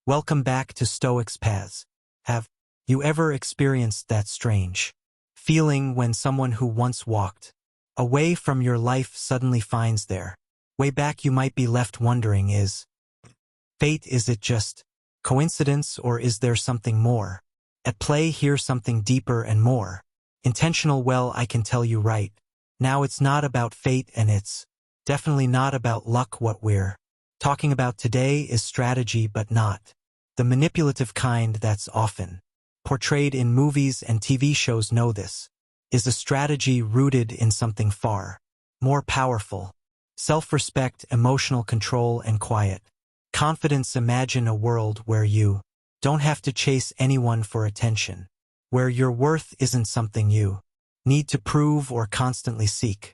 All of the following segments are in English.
Welcome back to Stoics Paths. Have you ever experienced that strange feeling when someone who once walked away from your life suddenly finds their way back? You might be left wondering, is fate, is it just coincidence, or is there something more at play here, something deeper and more intentional? Well, I can tell you right now, it's not about fate, and it's definitely not about luck. What we're talking about today is strategy, but not the manipulative kind that's often portrayed in movies and TV shows. No, this is a strategy rooted in something far more powerful: self-respect, emotional control, and quiet confidence. Imagine a world where you don't have to chase anyone for attention, where your worth isn't something you need to prove or constantly seek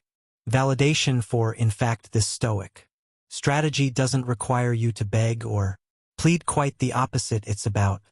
validation for. In fact, this Stoic strategy doesn't require you to beg or plead. Quite the opposite. It's about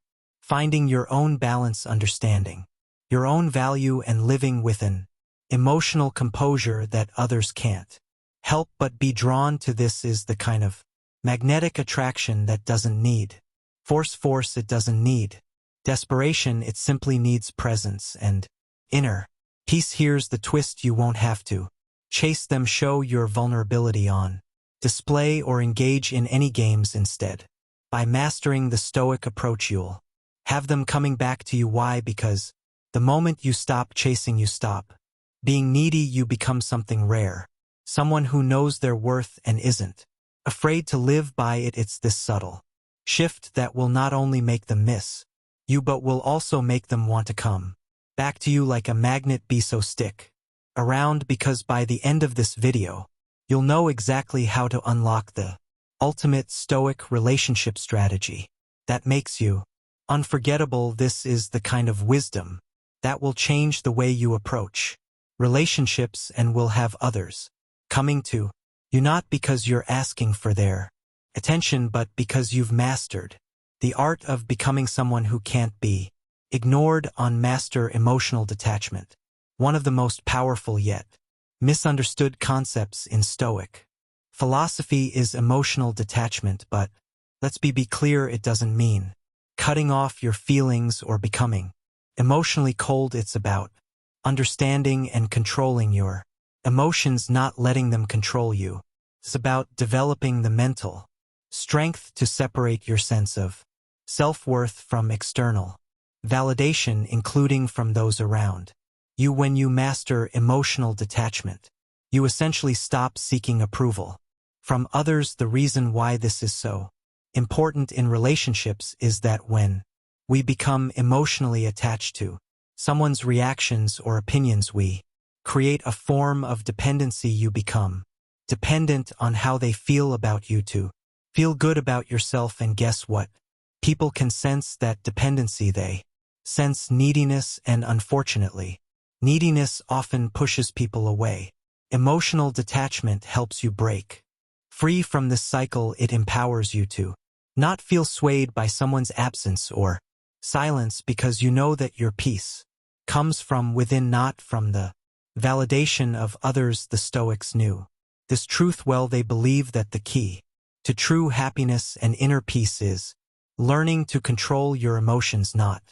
finding your own balance, understanding your own value, and living with an emotional composure that others can't help but be drawn to. This is the kind of magnetic attraction that doesn't need force. It doesn't need desperation. It simply needs presence and inner peace. Here's the twist: you won't have to chase them, show your vulnerability on display, or engage in any games. Instead, by mastering the Stoic approach, you'll have them coming back to you. Why? Because the moment you stop chasing, you stop being needy. You become something rare, someone who knows their worth and isn't afraid to live by it. It's this subtle shift that will not only make them miss you, but will also make them want to come back to you like a magnet. Be so stick around, because by the end of this video, you'll know exactly how to unlock the ultimate Stoic relationship strategy that makes you unforgettable. This is the kind of wisdom that will change the way you approach relationships and will have others coming to you not because you're asking for their attention, but because you've mastered the art of becoming someone who can't be ignored. On master emotional detachment, one of the most powerful yet misunderstood concepts in Stoic philosophy is emotional detachment. But let's be clear, it doesn't mean cutting off your feelings or becoming emotionally cold. It's about understanding and controlling your emotions, not letting them control you. It's about developing the mental strength to separate your sense of self-worth from external validation, including from those around you. When you master emotional detachment, you essentially stop seeking approval from others. The reason why this is so important in relationships is that when we become emotionally attached to someone's reactions or opinions, we create a form of dependency. You become dependent on how they feel about you to feel good about yourself. And guess what? People can sense that dependency. They sense neediness, and unfortunately, neediness often pushes people away. Emotional detachment helps you break free from this cycle. It empowers you to not feel swayed by someone's absence or silence, because you know that your peace comes from within, not from the validation of others. The Stoics knew this truth well. They believe that the key to true happiness and inner peace is learning to control your emotions, not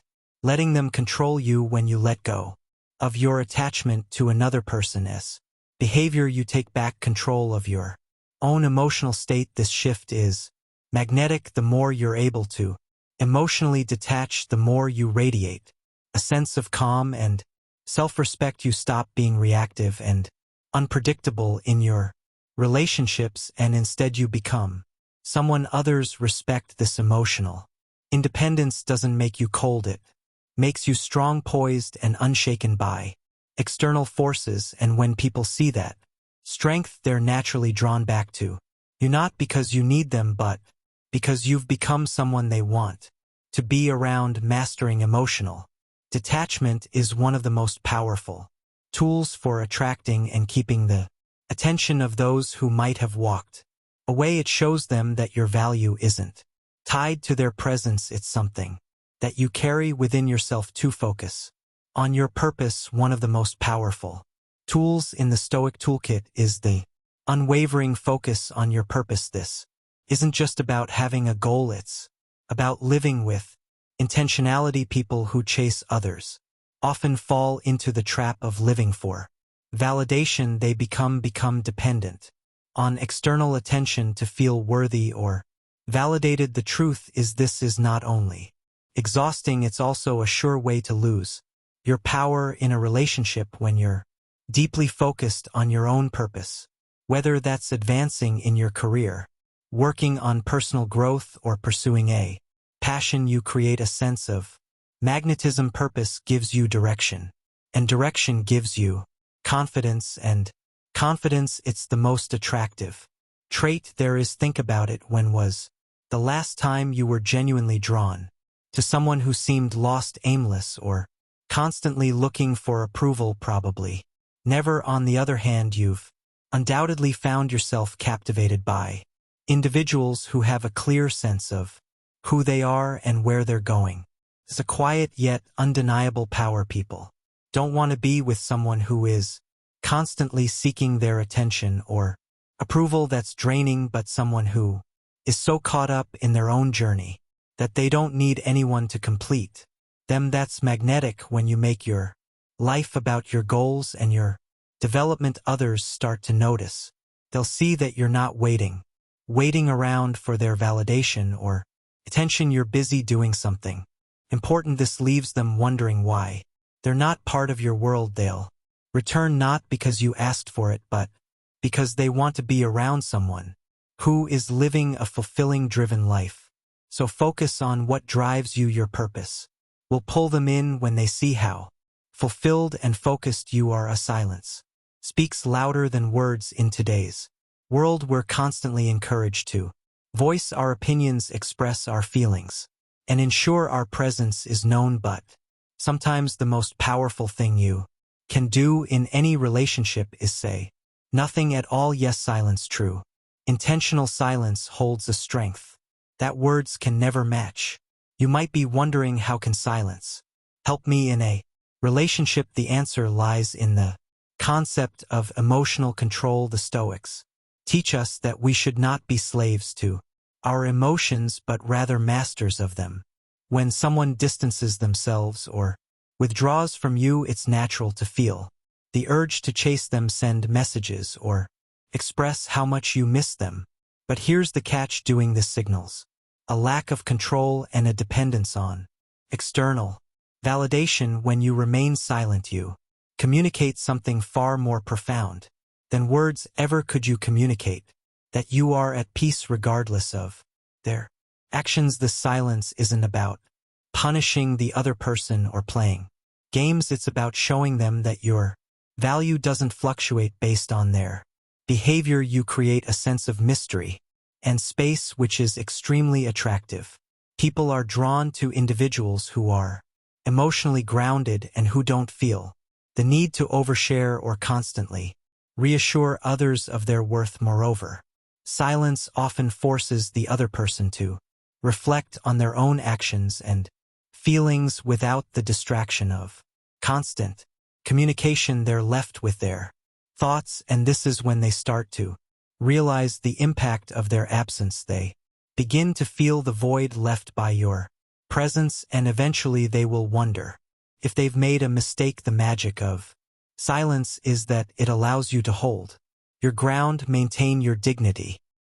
letting them control you. When you let go of your attachment to another person's behavior, you take back control of your own emotional state. This shift is magnetic. The more you're able to emotionally detach, the more you radiate a sense of calm and self-respect. You stop being reactive and unpredictable in your relationships, and instead you become someone others respect. This emotional independence doesn't make you cold. It makes you strong, poised, and unshaken by external forces. And when people see that strength, they're naturally drawn back to you, not because you need them, but because you've become someone they want to be around. Mastering emotional detachment is one of the most powerful tools for attracting and keeping the attention of those who might have walked away. It shows them that your value isn't tied to their presence. It's something that you carry within yourself. To focus on your purpose, one of the most powerful tools in the Stoic toolkit is the unwavering focus on your purpose. This isn't just about having a goal, it's about living with intentionality. People who chase others often fall into the trap of living for validation. They become dependent on external attention to feel worthy or validated. The truth is, this is not only exhausting, it's also a sure way to lose your power in a relationship when you're deeply focused on your own purpose. Whether that's advancing in your career, working on personal growth, or pursuing a passion, you create a sense of magnetism. Purpose gives you direction, and direction gives you confidence, and confidence, it's the most attractive trait there is. Think about it. When was the last time you were genuinely drawn to someone who seemed lost, aimless, or constantly looking for approval? Probably never. On the other hand, you've undoubtedly found yourself captivated by individuals who have a clear sense of who they are and where they're going. It's a quiet yet undeniable power. People don't want to be with someone who is constantly seeking their attention or approval. That's draining. But someone who is so caught up in their own journey that they don't need anyone to complete them, that's magnetic. When you make your life about your goals and your development, others start to notice. They'll see that you're not waiting around for their validation or attention. You're busy doing something important. This leaves them wondering why they're not part of your world. They'll return not because you asked for it, but because they want to be around someone who is living a fulfilling, driven life. So focus on what drives you. Your purpose will pull them in when they see how fulfilled and focused you are. A silence speaks louder than words. In today's world, we're constantly encouraged to voice our opinions, express our feelings, and ensure our presence is known. But sometimes the most powerful thing you can do in any relationship is say nothing at all. Yes, silence. True intentional silence holds a strength that words can never match. You might be wondering, how can silence help me in a relationship? The answer lies in the concept of emotional control. The Stoics teach us that we should not be slaves to our emotions, but rather masters of them. When someone distances themselves or withdraws from you, it's natural to feel the urge to chase them, send messages, or express how much you miss them. But here's the catch: doing this signals a lack of control and a dependence on external validation. When you remain silent, you communicate something far more profound than words ever could. You communicate that you are at peace regardless of their actions. The silence isn't about punishing the other person or playing games. It's about showing them that your value doesn't fluctuate based on their behavior. You create a sense of mystery and space, which is extremely attractive. People are drawn to individuals who are emotionally grounded and who don't feel the need to overshare or constantly reassure others of their worth. Moreover, silence often forces the other person to reflect on their own actions and feelings without the distraction of constant communication. They're left with their thoughts, and this is when they start to realize the impact of their absence. They begin to feel the void left by your presence, and eventually they will wonder if they've made a mistake. The magic of silence is that it allows you to hold your ground, maintain your dignity,